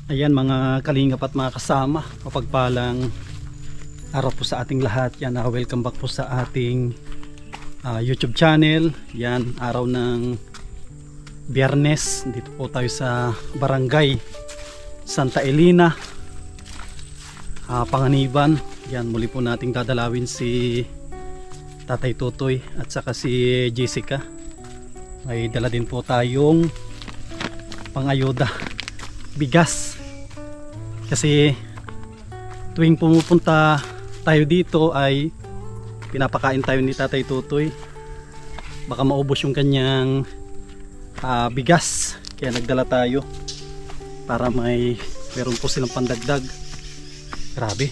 Ayan mga kalingap at mga kasama, mapagpalang araw po sa ating lahat. Yan, welcome back po sa ating YouTube channel. Yan, araw ng Biyernes. Dito po tayo sa Barangay Santa Elena, Panganiban. Yan, muli po nating dadalawin si Tatay Totoy at saka si Jessica. May dala din po tayong pangayuda, bigas, kasi tuwing pumupunta tayo dito ay pinapakain tayo ni Tatay Totoy, baka maubos yung kanyang bigas, kaya nagdala tayo para meron po silang pandagdag. Grabe,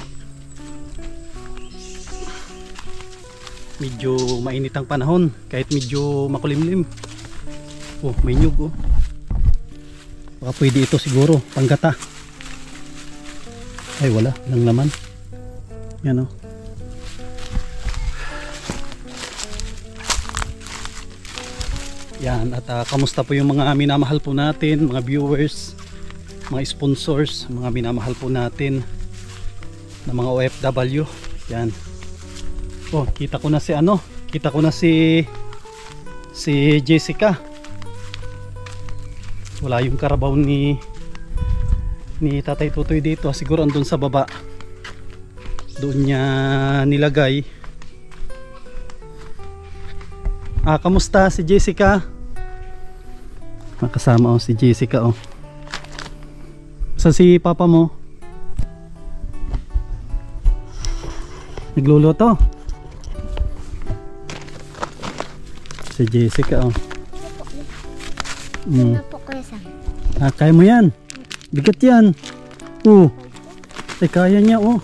medyo mainit ang panahon kahit medyo makulimlim. Oh, may nyug oh. Baka pwede ito siguro panggata. Ay wala, lang naman. Yan o. Yan, at kamusta po yung mga minamahal po natin, mga viewers, mga sponsors, mga minamahal po natin na mga OFW. Yan. Oh, kita ko na si Jessica. Wala yung karabaw ni Tatay Totoy dito, siguro andun sa baba, doon niya nilagay. Kamusta si Jessica? Makasama si Jessica oh. Saan si papa mo? Nagluluto si Jessica oh. Kaya mo yan, bigat yan. Ay kaya niya oh.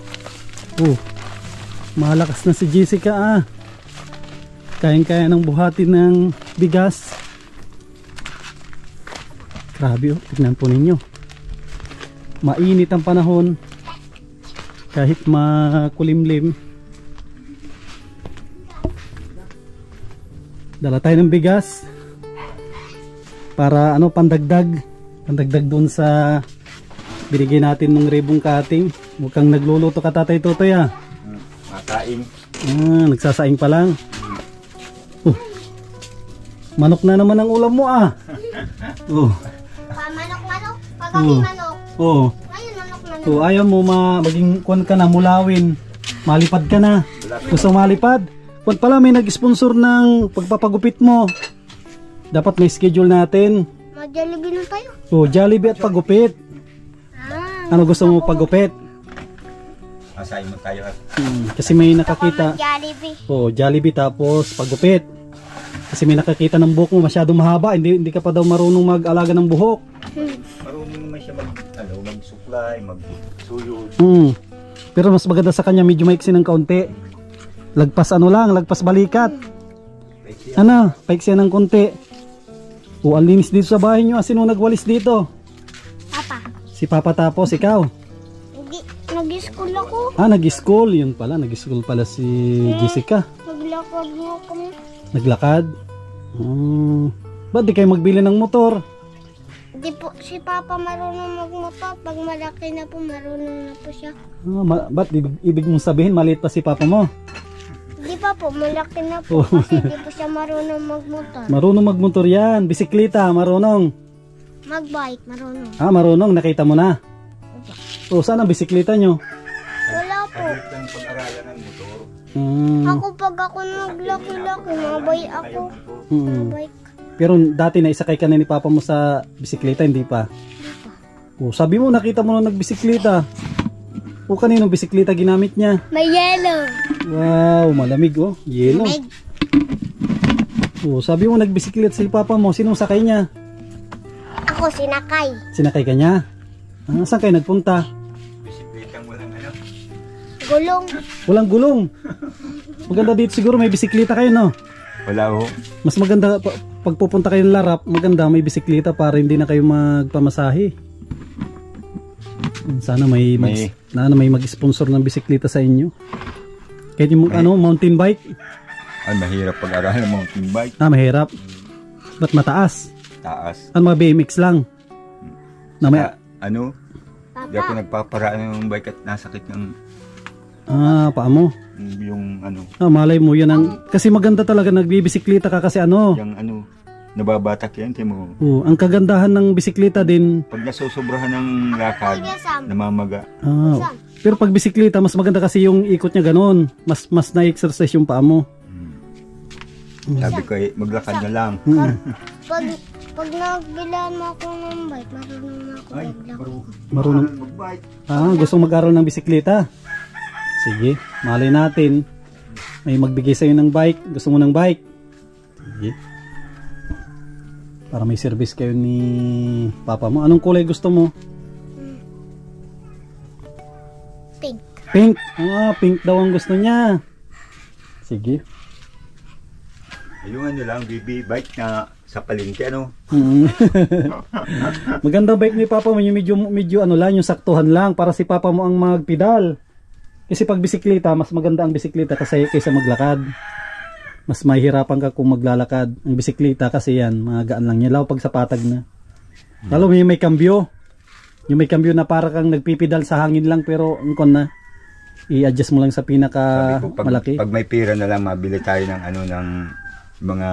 Malakas na si Jessica kayang-kaya ng buhatin ng bigas. Grabe oh, tignan po ninyo, mainit ang panahon kahit makulimlim. Dala tayo ng bigas para pandagdag doon sa binigay natin ng ribong cutting. Mukhang nagluluto ka Tatay Totoy Makain. Nagsasaing pa lang. Manok na naman ang ulam mo manok. Pagkain manok. Ayun, manok. Ayaw mo maging kuwan ka na, mulawin. Malipad ka na. Gusto malipad? Kuwan pala, may nag-sponsor ng pagpapagupit mo. Dapat may schedule natin. Jollibee na tayo. Jollibee at pagupit. Ano gusto mo pagupit? Asahin mo tayo kasi may nakakita. Jollibee. Jollibee tapos pagupit. Kasi may nakakita ng buhok mo masyadong mahaba. Hindi ka pa daw marunong mag-alaga ng buhok. Marunong naman siya mag-suklay, mag-suyod. Pero mas maganda sa kanya, medyo maiksi ng kaunti. Lagpas lagpas balikat. Paiksi ng konti. Ang linis dito sa bahay nyo. Sino nagwalis dito? Papa. Si Papa, tapos ikaw? Hindi, nag-school ako. Nag-school. Yun pala, nag-school pala si Jessica. Naglakad mo kami. Naglakad? Ba't di kayo magbili ng motor? Hindi po, si Papa marunong magmotor. Pag malaki na po, marunong na po siya. Ba't ibig mong sabihin maliit pa si Papa mo? Hindi pa po, malaki na po kasi hindi po siya marunong magmotor. Marunong magmotor yan. Bisikleta, marunong. Magbike, marunong. Marunong, nakita mo na. Saan ang bisikleta nyo? Wala po. Ang pag-aralan ng motor. Ako pag ako naglaki-laki, mabay ako. Mabike. Pero dati naisakay ka na ni Papa mo sa bisikleta, hindi pa? Hindi pa. Sabi mo, nakita mo na nagbisikleta. Kaninong bisikleta ginamit niya? May yellow. Wow, malamig yellow. Malamig. Sabi mo nagbisikleta si Papa mo, sinong sakay niya? Ako, sinakay. Sinakay ka niya? Saan kayo nagpunta? Bisikletang walang gulong. Walang gulong. Maganda dito siguro may bisikleta kayo, no? Wala Mas maganda pag pupunta kayo ng Larap, maganda may bisikleta para hindi na kayo magpamasahe. Sana may mag-sponsor ng bisikleta sa inyo. Kahit yung mountain bike. Ay, mahirap pag-aralan ng mountain bike. Mahirap. Ba't mataas? Taas. Mga BMX lang. Na may, Di ako Papa, nagpaparaan ng bike at nasakit ng Paa mo. yung ano, Malay mo yan ang... Kasi maganda talaga nagbibisikleta ka kasi ano. yung ano, nababatak yan, timo. Ang kagandahan ng bisikleta din. Pag nasusobrahan ng lakad, Kuya Sam. namamaga. Sam. Pero pag bisikleta, mas maganda kasi yung ikot niya ganon. Mas na-exercise yung paa mo. Sabi ko, maglakad na lang. Pag nagbilaan mo ako ng bike, marunong na ako Ay, maglakad. Marunong. magbike. Gusto mag-aral ng bisikleta? Sige, malay natin. May magbigay sa'yo ng bike. Gusto mo ng bike? Sige. Para may service kayo ni papa mo. Anong kulay gusto mo? Pink. Pink. Pink daw ang gusto niya. Sige. Yung ano lang, BB bike na sa palengke, ano? Maganda bike ni papa mo. Yung medyo ano lang, yung saktuhan lang. Para si papa mo ang magpedal. Kasi pag bisikleta, mas maganda ang bisikleta kasi kaysa maglakad. Mas mahihirapan ka kung maglalakad. Ang bisikleta kasi yan, mga gaan lang niya. Lalo pag sa patag na. Lalo may kambyo. Yung may kambyo na para kang nagpipidal sa hangin lang pero ang kon na. I-adjust mo lang sa pinaka Sabi ko, malaki. Pag may pira na lang, mabili tayo ng ano, ng mga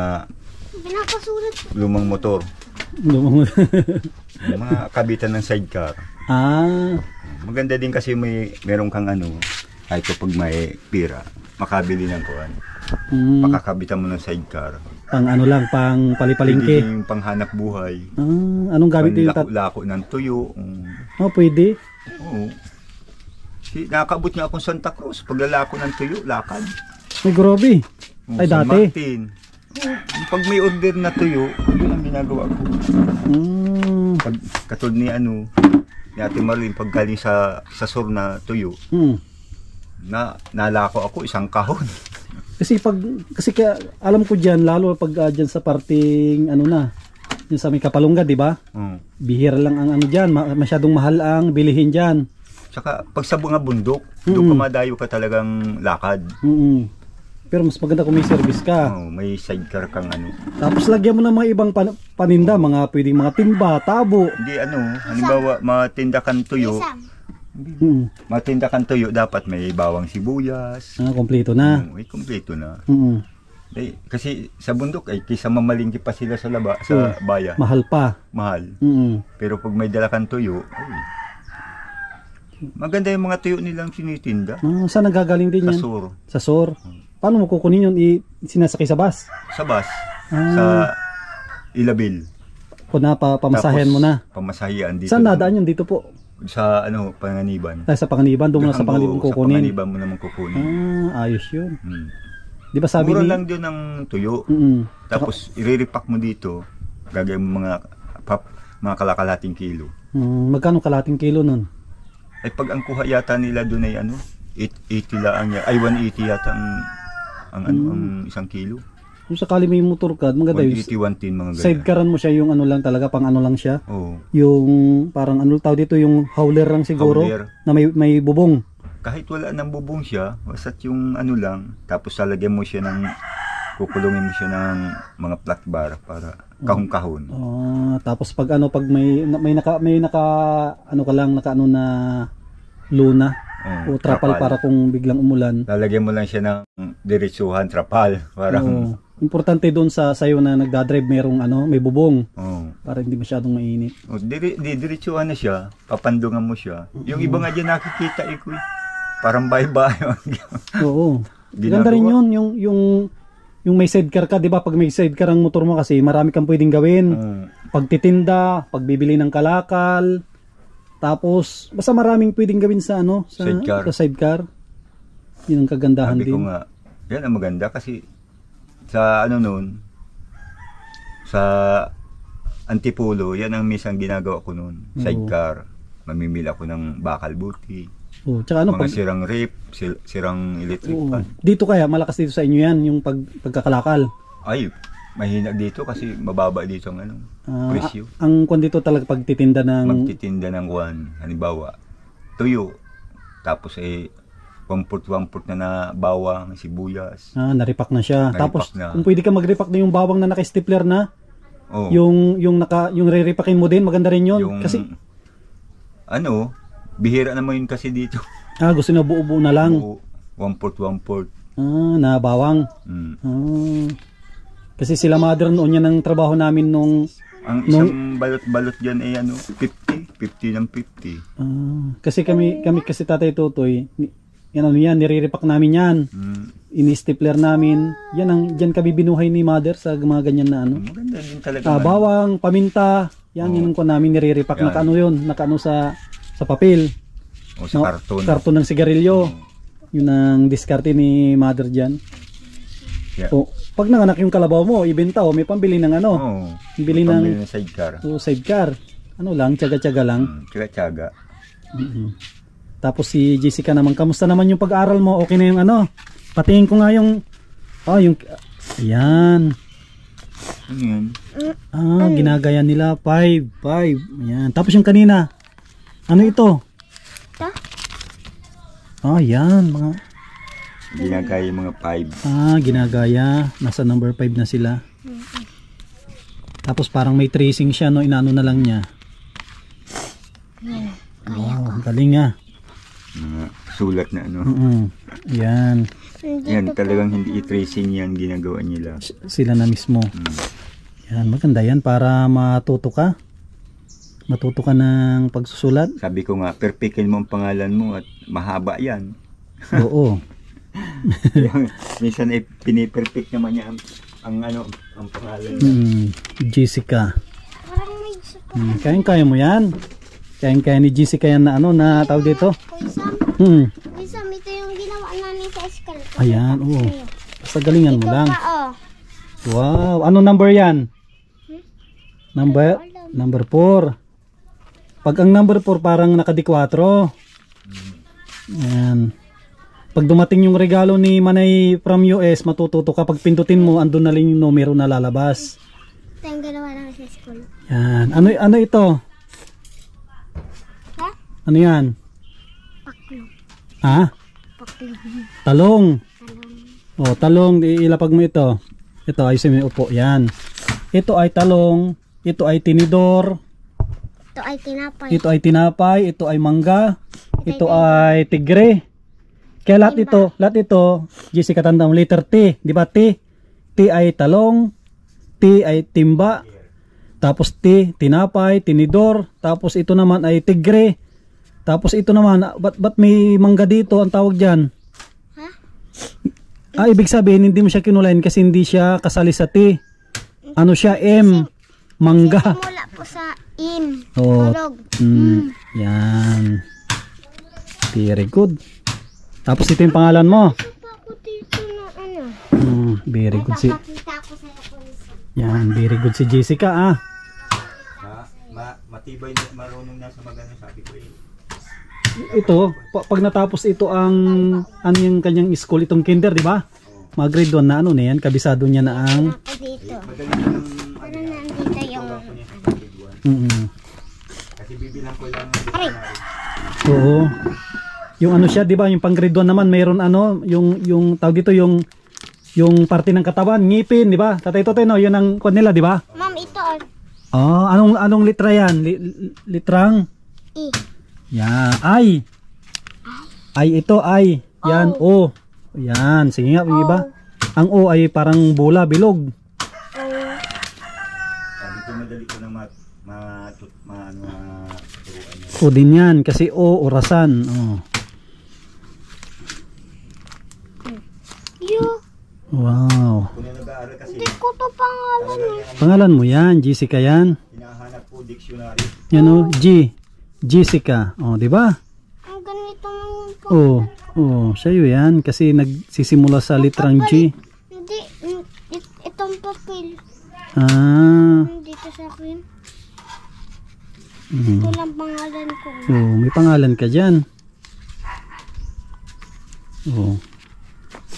Pinapasulat. lumang motor. Mga kabitan ng sidecar. Maganda din kasi meron kang ano, kahit pag may pira, makabili ng kuwan. Pakakabitan mo ng sidecar. Pang ano lang, pang palipalingke. Pwede yung panghanap buhay. Anong gamit yung Lako ng tuyo. pwede. Oo. Nakakabot nga akong Santa Cruz. Paglalako ng tuyo, lakad. May grobe. Ay, San dati. Martin. Pag may order na tuyo, yun ang ginagawa ko. Pag katulad ni ano, ni Ate Marlene, pag galing sa sur na tuyo, nalako ako isang kahon. Kasi kaya alam ko diyan lalo pag diyan sa parting ano na, yung sa may Kapalungga, di ba? Bihira lang ang ano diyan, masyadong mahal ang bilihin diyan. Tsaka pag sa mga bundok, doon ka madayo ka talagang lakad. Pero mas maganda kung may service ka. May sidecar kang ano. Tapos lagyan mo ng mga ibang paninda, mga pwedeng mga timba, tabo. Hindi ano, halimbawa matindakan tuyo. Matindakan tuyo, dapat may bawang sibuyas. Kompleto na. May kompleto na. Kasi sa bundok ay kaysa mamalingki pa sila sa bayan. Mahal pa. Mahal. Pero pag may dala kang tuyo, maganda yung mga tuyo nilang tinitinda. Saan nagagaling din yan? Sa sur. Sa sur. Paano mo kukunin yun? Sinasakay sa bus? Sa bus. Sa Ilabil. Kung pamasahin mo na. Pamasahian dito. Saan nadaan yun? Dito po? Sa ano, Panganiban. Sa Panganiban? Doon mo na sa Panganiban kukunin? Sa Panganiban mo naman kukunin. Ayos yun. Di ba sabi mura lang din ng tuyo. Tapos iriripak mo dito. Gagawin mo mga kalakalating kilo. Magkano kalating kilo nun? Ay pag ang kuha yata nila doon ay ano, 80 lang niya. Ay 180 yata ang isang kilo. Kung sakali may motor ka, maganda yun. 180, 110 mga ganyan. Sidecaran mo siya yung ano lang talaga, pang ano lang siya. Oo. Yung parang ano tawag dito, yung hauler lang siguro. Hauler. Na may bubong. Kahit wala nang bubong siya, basta't yung ano lang, tapos lalagyan mo siya kukulungin mo siya ng mga flat bar para kahon-kahon. Tapos pag naka ano ka lang naka ano na luna o trapal para kung biglang umulan. Lalagyan mo lang siya ng diretsuhan, trapal. Parang importante doon sa sayo na nagdadrive merong may bubong. Para hindi masyadong mainit. Diretsuhan na siya, papandungan mo siya. Yung iba nga dyan nakikita parang bye-bye. Oo. Ganda rin yun, yung may sidecar ka, di ba? Pag may sidecar ang motor mo kasi marami kang pwedeng gawin. Pagtitinda, pagbibili ng kalakal, tapos basta maraming pwedeng gawin sa sidecar. Yun ang kagandahan din. Sabi ko nga, yan ang maganda kasi sa sa Antipolo, yan ang misang ginagawa ko noon. Sidecar. Mamimili ako ng bakal buti. Tsaka mga sirang rip, sirang electric pan. Dito kaya, malakas dito sa inyo yan, yung pagkakalakal. Ay, mahina dito kasi mababa dito ang presyo. Ang kwan dito talaga magtitinda ng kwan, halimbawa, tuyo. Tapos 1/4 na bawang, sibuyas. Naripak na siya. Tapos na. Kung pwede ka magripak na yung bawang na naka-stapler na, yung re-ripakin mo din, maganda rin yun. Kasi Bihira naman yun kasi dito. Gusto na buo-buo na lang. Oo, 1/4. Na bawang. Kasi sila mother noon yan ang trabaho namin nung Ang isang balot-balot dyan ay 50 ng 50. Kasi kami kasi Tatay Tutoy, yan niriripak namin yan. Ini-stapler namin. Diyan kami binuhay ni mother sa mga ganyan na ano. Maganda din talaga. Bawang, paminta, yung ko namin niriripak. Nakaano sa papel. O sa karton. Karton ng sigarilyo. Yun ang diskarte ni mother dyan. Yeah. Pag nanganak yung kalabaw mo, ibenta may pambili ng ano. Bili ng sidecar. Sidecar. Tiyaga-tiyaga lang. Tiyaga-tiyaga. Tapos si Jessica naman, kamusta naman yung pag-aaral mo? Okay na yung ano? Patingin ko nga yung ayan. Ano yan? Ginagaya nila 5. Ayan. Tapos yung kanina, ano ito? Yan mga Ginagaya yung mga 5. Ginagaya. Nasa number 5 na sila. Tapos parang may tracing siya, no? Inano na lang niya. Galing nga. Mga sulat na ano. Yan. Yan, talagang hindi i-tracing yan ginagawa nila. Sila na mismo. Yan, maganda yan para matuto ka. Matuto ka ng pagsusulat. Sabi ko nga, perfectin mo ang pangalan mo at mahaba yan. Oo. Minsan ay piniperfect naman niya ang pangalan niya. Jessica. Kaya mo yan. Kaya ni Jessica yan na tawag dito. Kuya Sam, ito yung ginawa namin sa school. Ayan, oo. Basta galingan mo lang. Pa, Wow, ano number yan? Number 4. Pag ang number 4 parang nakadi-4. Ayan. Pag dumating yung regalo ni Manay from US, matututo ka. Pag pindutin mo, andun na lang yung numero na lalabas. Ito yung ginawa namin sa school. Yan. Ano ito? Ha? Ano yan? Paklo. Paklo. Talong. Talong. Ilapag mo ito. Ito, ayusin mo yung upo. Yan. Ito ay talong. Ito ay tinidor. Ito ay tinapay. Ito ay tinapay. Ito ay mangga. Ito ay tigre. Kaya lahat ito, Jessica, tanda mo, letter T. Di ba T? T ay talong. T ay timba. Tapos T, tinapay, tinidor. Tapos ito naman ay tigre. Tapos ito naman, ba't may mangga dito ang tawag dyan? Ibig sabihin, hindi mo siya kinulain kasi hindi siya kasali sa T. Ano siya? M. Mangga. Mula po sa in. Tulog. Yan. Very good. Tapos ito yung pangalan mo. Very good si. Yan, very good si Jessica Matibay na marunong na sa magano, sabi ko Ito, pag natapos ito ang yung kanyang school, itong kinder, di ba? Mga grade 1 na na yan, kabisado niya na ang dito. Pero nandito yung kasi bibilang ko lang Oo. Yung siya, 'di ba? Yung pang grade 1 naman, mayroon yung tawag dito yung parte ng katawan, ngipin, 'di ba? Tatay Totoy, no, 'yun ang kwan nila, 'di ba? Ma'am, ito anong litra 'yan? Litrang I. Yan, ay. Ay ito ay. Yan, O. Yan, sige nga, iba. Ang O ay parang bola, bilog. sabi ko madali ko na O din yan, kasi O, orasan. Wow. Hindi ko to pangalan. Pangalan mo yan, Jessica yan. Hinahanap po dictionary. Yan Jessica. Di ba? Ang ganito ng Siya yan kasi nagsisimula sa litrang G. Hindi, itong papel. Dito sa akin. Ito lang pangalan ko. May pangalan ka dyan.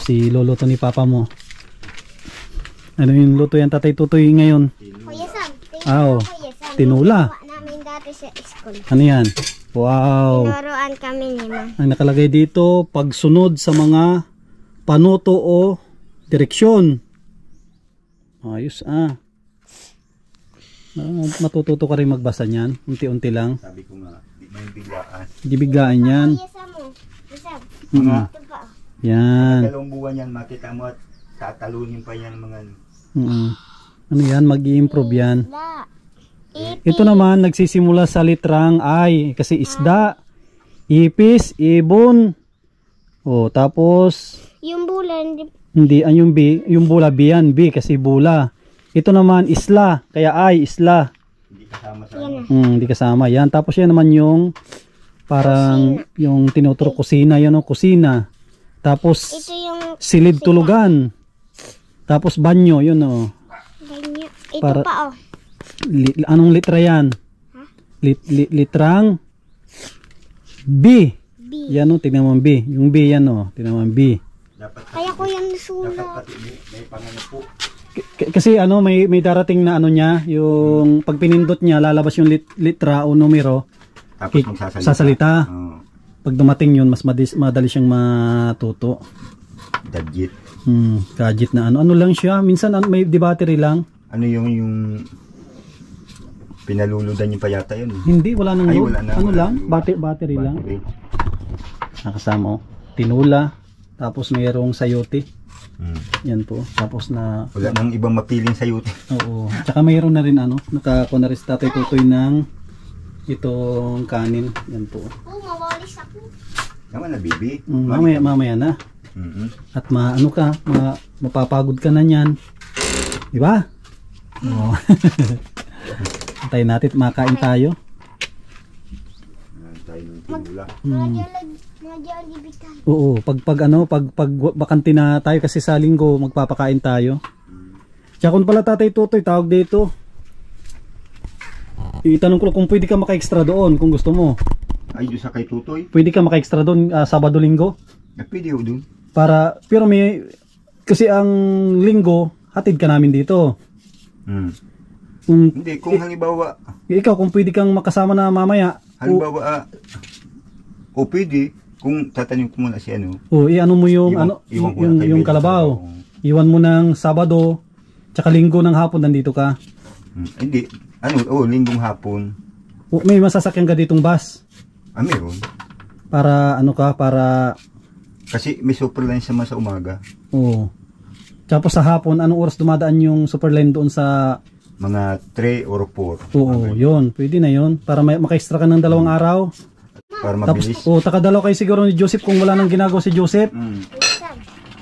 Si lolo to ni papa mo. Ano yung luto yan, Tatay Tutoy ngayon? Kuya Sam, Kuya Sam. Tinula. Namin dati sa school. Ano yan? Wow. Tinuruan kami ni Ma. Ang nakalagay dito, pagsunod sa mga panuto o direksyon. Ayos Matututo ka rin magbasa niyan, unti-unti lang. Sabi ko nga, May biglaan. Hindi biglaan yan. Isa mo. Isa. Mm. Ito pa. Yan. Dalawang buwan yan, makita mo at tatalunin pa yan ng mga Ano yan, mag-i-improve yan. La. Ito naman, nagsisimula sa litrang I. Kasi isda, ipis, ibon. O, tapos, Yung bulan, hindi, yung B, yung bula, B yan, B, kasi bula. Ito naman, isla, kaya I, isla. hindi kasama sa yan. Hindi kasama yan. Tapos yan naman yung, parang, yung tinuturo kusina, yun o, kusina. Tapos, Ito yung silid tulugan. Tapos banyo, yun o. ganyan. Ito Para- pa oh. Anong litra yan? Litrang B. B. Yan o, tingnan mo ang B. Yung B yan o, tingnan mo ang B. dapat Kaya ko yan dapat nasulat. pati may pangano po. Kasi ano, may darating na ano niya, yung pag pinindot niya, lalabas yung litra o numero, Tapos magsasalita. sasalita. Oo. Pag dumating yun, mas madali siyang matuto. Dadget. Gadget na ano. Ano lang siya, minsan may di battery lang. Ano yung pinaluludan niyo pa yata yun. Hindi, wala nang Ay, load. wala na, Ano wala lang, na. battery lang. Battery. Nakasama oh. Tinula, tapos mayroong sayote. Yan po. Tapos na, Wala nang ibang mapiling sayo. oo. Tsaka mayroon na rin ano, nakakuha na rin si Tatay Tutoy ng itong kanin. Yan po. Oh, mawalis ako. Naman na, baby. Mamaya na. At ano ka, mapapagod ka na niyan. Di ba? Oo. Antayin natin, makain tayo. Tayo ng tinula. Magyalibitan. Oo, pag bakante na tayo kasi sa linggo magpapakain tayo. Tsaka kung pala Tatay Tutoy, tawag dito. Itanong ko kung pwede ka maka-extra doon kung gusto mo. Ay, doon sa kay Tutoy. Pwede ka maka-extra doon Sabado Linggo Pwede ho doon. pero may kasi ang linggo hatid ka namin dito. Hindi, kung halimbawa, Ikaw kung pwede kang makasama na mamaya. halimbawa, pwede, kung tatanim ko muna si ano, Iano mo yung iwan ko na kay yung Bella. kalabaw. Iwan mo ng Sabado, tsaka Linggo ng hapon nandito ka. Hindi, linggong hapon. May masasakyan ka ditong bus Meron. para para Kasi may superline sa sa umaga. Tapos sa hapon, anong oras dumadaan yung Superline doon sa Mga 3 or 4. yun. Pwede na yun. Para maka-extra ka ng 2 araw. Para Tapos, mabilis. takadalaw kayo siguro ni Joseph kung wala nang ginagawa si Joseph.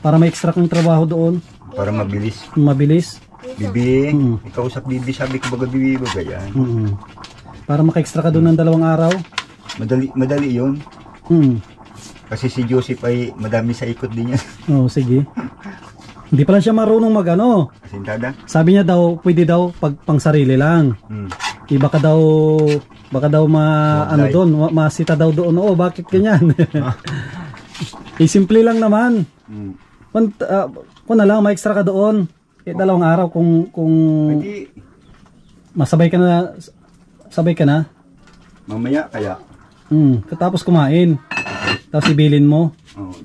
Para may extra kang trabaho doon. Para mabilis. Mabilis. Bibi, ikaw usap Bibi, sabi ko baga Bibi, baga yan. Para maka-extra ka doon ng 2 araw. Madali yun. Kasi si Joseph ay madami sa ikot din yan. Sige. Hindi pala siya marunong magano. Asintada? Sabi niya daw, pwede daw pag pang sarili lang. Baka daw doon, masita daw doon. Bakit ganyan? Simple lang naman. Kung na lang, ma-extra ka doon. 2 araw kung Hindi, masabay ka na, sabay ka na. mamaya kaya. Tapos kumain. Tapos ibilin mo.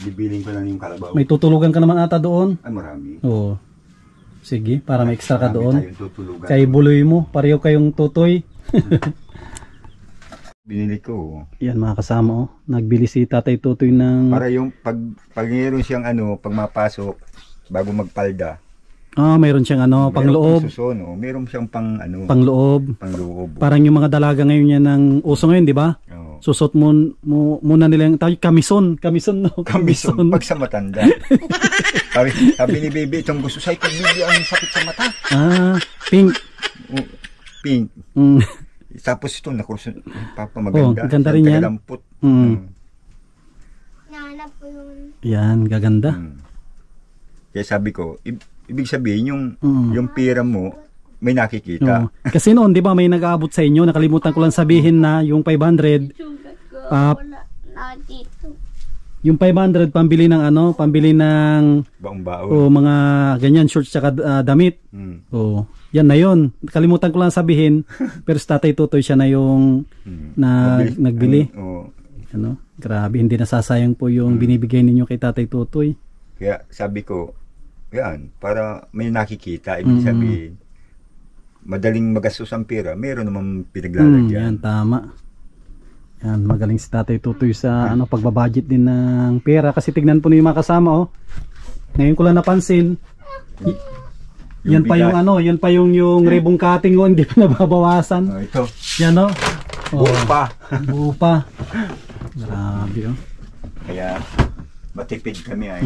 Bibiling ko lang yung kalabaw. May tutulugan ka naman ata doon. Ay, marami. Sige, para may extra ka Marami doon. tayong tutulugan. Kay buloy mo, pareho kayong Tutoy. Binili ko. Yan mga kasama nagbili si Tatay Tutoy ng Para yung pag meron siyang pag mapasok, bago magpalda. mayroon siyang pangloob. Meron siyang pangloob. Pangloob. Parang yung mga dalaga ngayon yan ng uso ngayon, di ba? Susot mo muna nila yung kamison no. Kamison pag sa matanda. sabi ni Baby, itong gusto sa'yo kung Baby ang sakit sa mata. Pink. Pink. Tapos ito, nakurso, Papa, maganda. Ganda rin yan. Tagalampot. Nahanap ko yun. Yan, gaganda. Kaya sabi ko, ibig sabihin, yung pera mo, may nakikita. Kasi noon, di ba, may nag-aabot sa inyo, nakalimutan ko lang sabihin na yung 500, yung 500 pambili ng Baong-baon. mga ganyan shorts tsaka damit. Yan na yun. Kalimutan ko lang sabihin, pero sa Tatay Tutoy siya na yung nagbili. Grabe, hindi nasasayang po yung binibigay ninyo kay Tatay Tutoy. Kaya sabi ko, yan, para may nakikita, ibig sabihin, madaling magastos ang pera, meron naman pinaglalagyan. Yan, tama. Yan, magaling si Tatay Tutoy sa ano pagbabudget din ng pera kasi tignan po niyo yung mga kasama oh. Ngayon ko lang napansin. Yan pa yung ano, yan pa yung ribbon cutting oh, hindi pa nababawasan. Oh, ito. Yan oh. Buo pa. Buo pa. Grabe oh. Kaya matipid kami ay.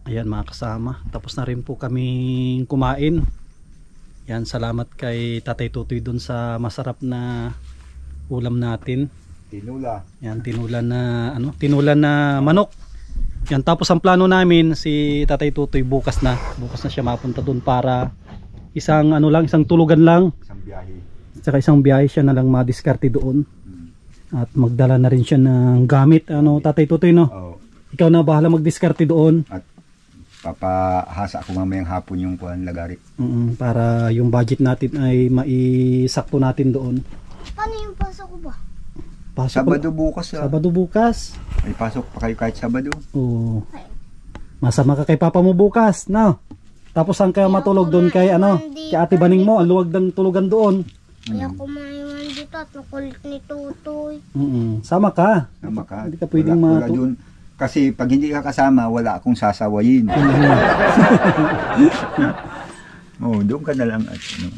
Ayan mga kasama, tapos na rin po kaming kumain. Yan, salamat kay Tatay Tutoy dun sa masarap na ulam natin. Tinula. Yan, tinula na ano, tinula na manok. Yan, tapos ang plano namin si Tatay Tutoy bukas na siya mapunta dun para isang ano lang, isang tulugan lang. Isang biyahe. At saka isang biyahe siya na lang madiskarte doon. At magdala na rin siya ng gamit, ano Tatay Tutoy no? Oo. Ikaw na bahala magdiskarte doon. At papahasa ako mamayang hapon yung kuhan lagarik. Para yung budget natin ay maisakto natin doon. Paano yung pasok ko ba? Pasok Sabado bukas ah. Sabado bukas. May pasok pa kayo kahit Sabado. Oo. Masama ka kay papa mo bukas, no? Tapos saan kaya matulog doon kay ano? Kay Ate Baning mo, ang luwag ng tulugan doon. Kaya kumaiwan dito at makulit ni Tutoy. Sama ka. Sama ka. Hindi ka pwedeng wala dun. Kasi pag hindi ka kasama, wala akong sasawayin. Oh, doon ka na lang at ano,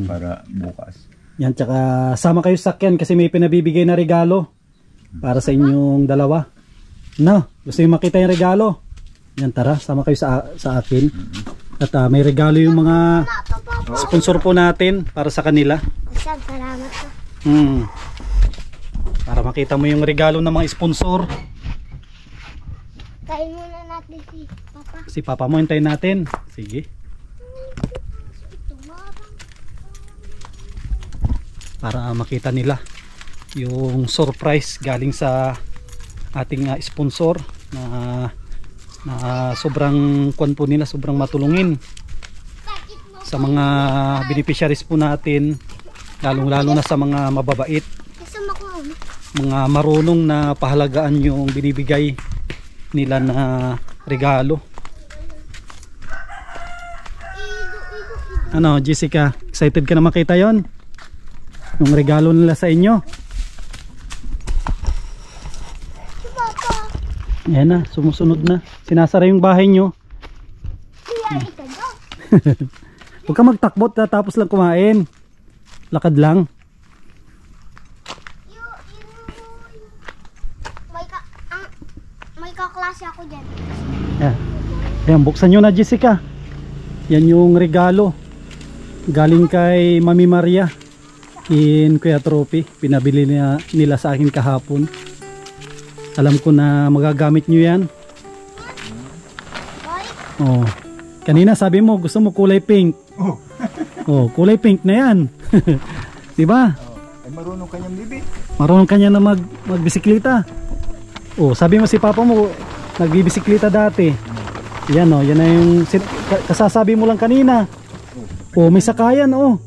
para bukas. Yan, tsaka sama kayo sa sakyan kasi may pinabibigay na regalo para sa inyong dalawa. No, gusto yung makita yung regalo? Yan, tara, sama kayo sa akin. At may regalo yung mga sponsor po natin para sa kanila. Salamat po. Para makita mo yung regalo ng mga sponsor. Kain muna natin si Papa. Si Papa mo, hintayin natin. Sige. Para makita nila yung surprise galing sa ating sponsor na sobrang kwan po nila, sobrang matulungin sa mga beneficiaries po natin, lalong-lalo na sa mga mababait, mga marunong na pahalagaan yung binibigay nila na regalo. Ano, Jessica, excited ka na makita yon? Yung regalo nila sa inyo. Ayan na, sumusunod na. Sinasara yung bahay nyo. Huwag ka magtakbot, tapos lang kumain. Lakad lang. May kaklase ako dyan. Ayan, buksan nyo na Jessica. Yan yung regalo galing kay Mami Maria in Kuya Trophy. Pinabili nila sa akin kahapon. Alam ko na magagamit nyo yan. Oh, kanina sabi mo gusto mo kulay pink. Oh, kulay pink na yan. Diba? Ay marunong kanyang bibi. Marunong kanya na magbisikleta. Oh, sabi mo si Papa mo nagbibisikleta dati. Yan oh, yan na yung kasasabi mo lang kanina. Oh, may sakayan oh.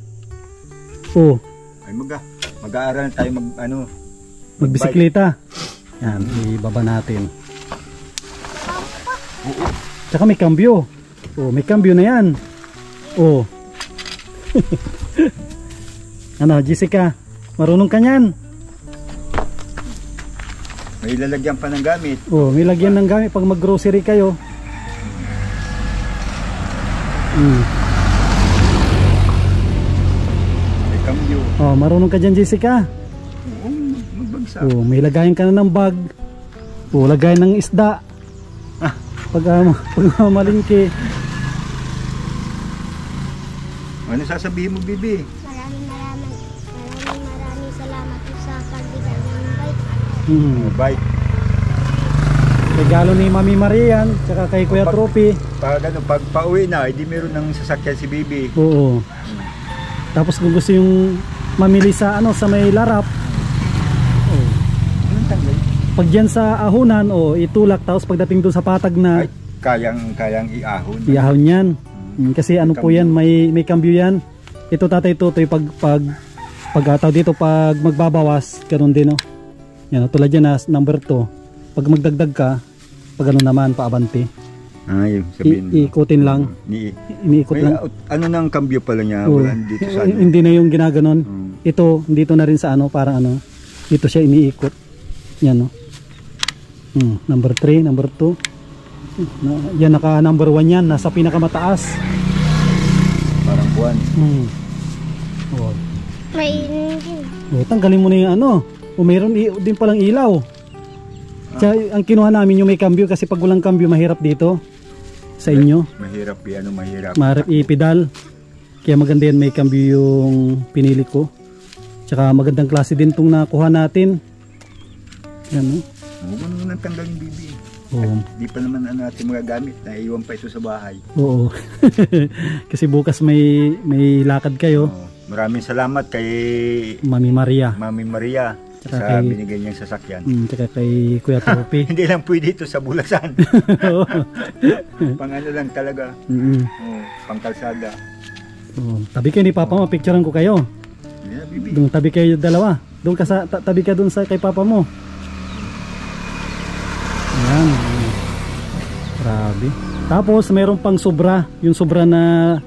Oh. Ay mag-aaral tayo magbisikleta. Yan, ibaba natin. Tsaka may cambio. Oh, may cambio na yan. Oh. Ano, Jessica, marunong ka niyan? May lalagyan pa ng gamit. Oh, may lagyan ng gamit pag mag-grocery kayo. May cambio. Oh, marunong ka dyan, Jessica? Oo, magbagsak. Oh, may lagayan ka na ng bag. Oh, lagayan ng isda. Pag malingki. Ano sasabihin mo, Bibi? Maraming salamat po sa pagbigay ng bike. Bike. Regalo ni Mami Marian, tsaka kay Kuya Trophy. Pag pauwi na, hindi meron ng sasakyan si Bibi. Oo. Tapos kung gusto yung mamili sa sa may larap. Oh. Anong tanggal? Pag dyan sa ahunan, itulak, tapos pagdating doon sa patag na Ay, kayang iahon. iahon yan. Kasi ano po yan, may cambio yan. Ito Tatay Tutoy pag dito pag magbabawas, ganoon din Yan, tulad yan na number 2. Pag magdagdag ka, pag ano naman, paabante. Ay, sabihin mo. Ikutin lang. Iniikot May, lang. ano nang cambio pala niya? Oo. Wala dito sa ano. Hindi na yung ginaganon. Hmm. Ito, dito na rin sa ano, parang ano. Dito siya iniikot. Yan, no. Number 3, number 2. Yan, naka number 1 yan. Nasa pinakamataas. Parang buwan. Oh. May din. Oh, tanggalin mo na yung ano. O mayroon din palang ilaw. Kaya ang kinuha namin yung may cambio kasi pag walang cambio mahirap dito sa inyo. Mahirap mahirap. Mahirap i-pedal. Kaya maganda yan may cambio yung pinili ko. Tsaka magandang klase din itong nakuha natin. Yan, no? Huwag mo naman tanggal yung bibi. Oo. Di pa naman natin magagamit. Naiiwan pa ito sa bahay. Oo. Kasi bukas may lakad kayo. Maraming salamat kay Mami Maria. Mami Maria Tsaka sa kay- binigay niyang sasakyan. Tsaka kay Kuya Tropi. Hindi lang pwede ito sa Bulasan. Oo. Pang ano lang talaga. Pang kalsada. Oo. Tabi kayo ni Papa, mapicturean ko kayo. Yeah, bibi. Doon tabi kayo dalawa. Doon ka sa tabi ka doon sa kay Papa mo. Ayan. Grabe. Tapos mayroon pang sobra, yung sobra na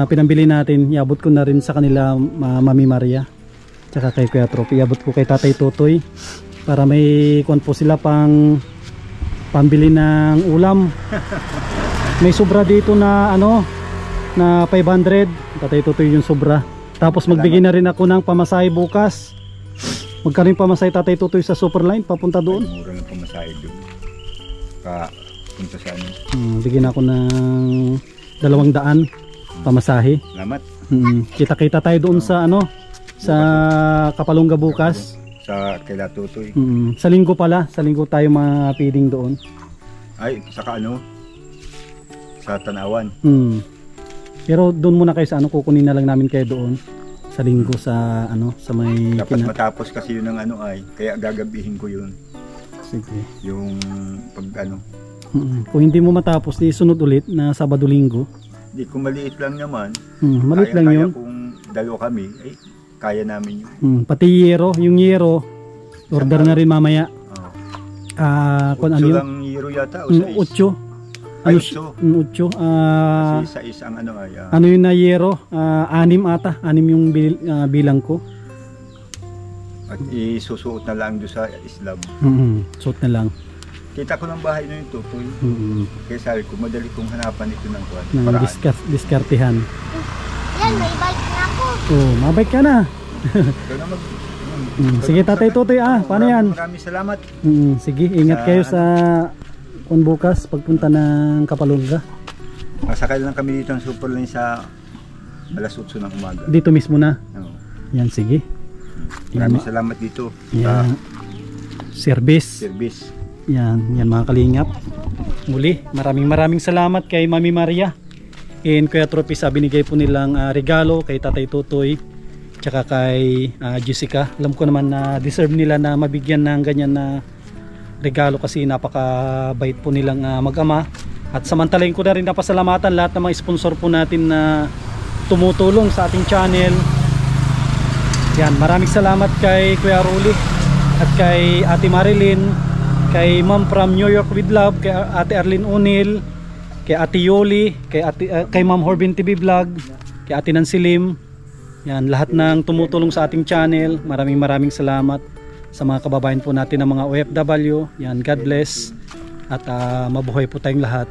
pinambili natin, iabot ko na rin sa kanila Mami Maria. Tsaka kay Kuya Tropi, iabot ko kay Tatay Totoy para may kuwan po sila pambili ng ulam. May sobra dito na ano na 500. Tatay Totoy yung sobra. Tapos magbigay na rin ako ng pamasahe bukas. Magkano yung pamasahe Tatay Totoy sa Superline papunta doon? Mura lang pamasahe doon. Punta sa ano. Bigyan ako ng 200 pamasahe. Salamat. Kita-kita tayo doon sa ano sa Kapalungga bukas. Sa kaila Tutoy. Sa linggo pala, sa linggo tayo mapiling doon. Ay, saka ano? Sa Tanawan. Pero doon muna kayo sa ano, kukunin na lang namin kayo doon sa linggo sa ano, sa may Dapat matapos kasi yun ng ano ay, kaya gagabihin ko yun. Sige. Yung pag ano. Kung hindi mo matapos, di sunod ulit na Sabado Linggo. Di, kung maliit lang naman. Maliit lang yun. Kung dalawa kami, ay kaya namin yun. Pati yung yero, order na rin mamaya. Kung ano yun? lang yero yata o 6? 8. Ay, 8. Kasi sa isang ano ay. Ano yung na yero? 6 ata. 6 yung bilang ko. At isusuot na lang doon sa Islam. Suot na lang. Kita ko ng bahay na yung Tutoy. Kaya sabi ko, madali kong hanapan ito ng kuwan. Ng diskartihan. Yan, may bike na ako. Mabike ka na. Ikaw na Sige Tatay Totoy, paano yan? Maraming salamat. Sige, ingat kayo sa kung bukas pagpunta ng Kapalungga. Masakay lang kami dito ng Superline sa alas 8 ng umaga. Dito mismo na. Yan, sige. Maraming salamat dito Yan. sa Service. Yan mga kalingap. Muli, maraming salamat kay Mami Maria and Kuya Tropi sa binigay po nilang regalo kay Tatay Totoy tsaka kay Jessica. Alam ko naman na deserve nila na mabigyan ng ganyan na regalo kasi napakabait po nilang mag-ama. At samantalahin ko na rin napasalamatan lahat ng mga sponsor po natin na tumutulong sa ating channel. Yan, maraming salamat kay Kuya Ruli at kay Ate Marilyn, kay Ma'am from New York with Love, kay Ate Arlene O'Neill, kay Ate Yoli, kay Ma'am Horbin TV Vlog, kay Ate Nancy Lim. Yan, lahat ng tumutulong sa ating channel. Maraming salamat sa mga kababayan po natin ng mga OFW. Yan, God bless at mabuhay po tayong lahat.